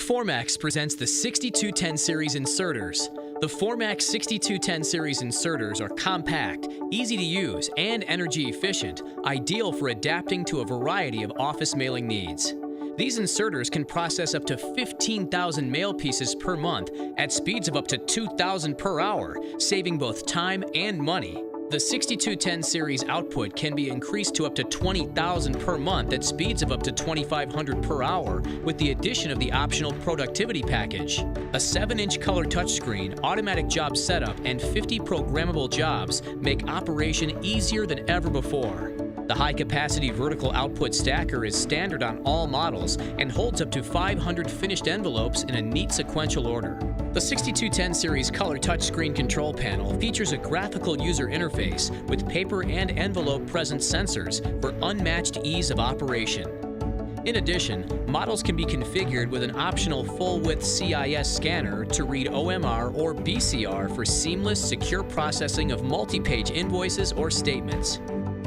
Formax presents the 6210 series inserters. The Formax 6210 series inserters are compact, easy to use, and energy efficient, ideal for adapting to a variety of office mailing needs. These inserters can process up to 15,000 mail pieces per month at speeds of up to 2,000 per hour, saving both time and money. The 6210 series output can be increased to up to 20,000 per month at speeds of up to 2,500 per hour with the addition of the optional productivity package. A 7-inch color touchscreen, automatic job setup, and 50 programmable jobs make operation easier than ever before. The high-capacity vertical output stacker is standard on all models and holds up to 500 finished envelopes in a neat sequential order. The 6210 series color touchscreen control panel features a graphical user interface with paper and envelope present sensors for unmatched ease of operation. In addition, models can be configured with an optional full-width CIS scanner to read OMR or BCR for seamless, secure processing of multi-page invoices or statements.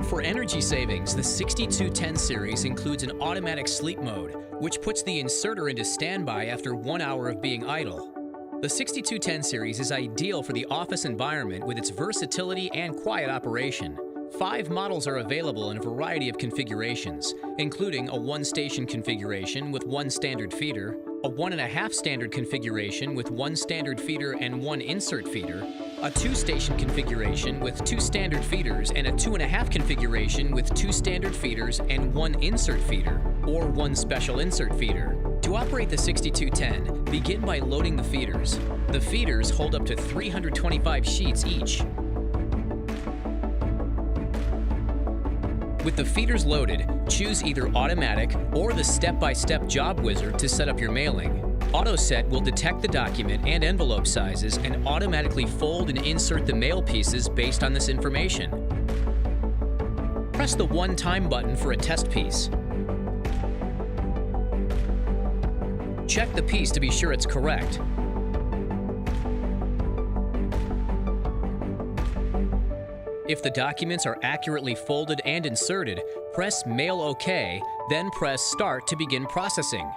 For energy savings, the 6210 series includes an automatic sleep mode, which puts the inserter into standby after 1 hour of being idle. The 6210 series is ideal for the office environment with its versatility and quiet operation. 5 models are available in a variety of configurations, including a 1-station configuration with 1 standard feeder, a 1.5 standard configuration with 1 standard feeder and 1 insert feeder, a 2-station configuration with 2 standard feeders and a 2.5 configuration with 2 standard feeders and 1 insert feeder, or 1 special insert feeder. To operate the 6210, begin by loading the feeders. The feeders hold up to 325 sheets each. With the feeders loaded, choose either automatic or the step-by-step job wizard to set up your mailing. AutoSet will detect the document and envelope sizes and automatically fold and insert the mail pieces based on this information. Press the one-time button for a test piece. Check the piece to be sure it's correct. If the documents are accurately folded and inserted, press Mail OK, then press Start to begin processing.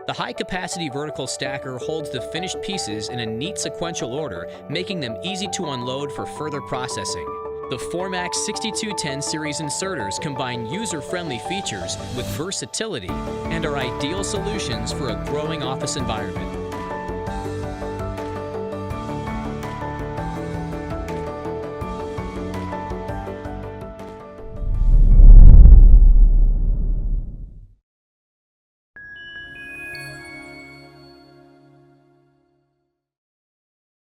The high-capacity vertical stacker holds the finished pieces in a neat sequential order, making them easy to unload for further processing. The Formax 6210 series inserters combine user-friendly features with versatility and are ideal solutions for a growing office environment.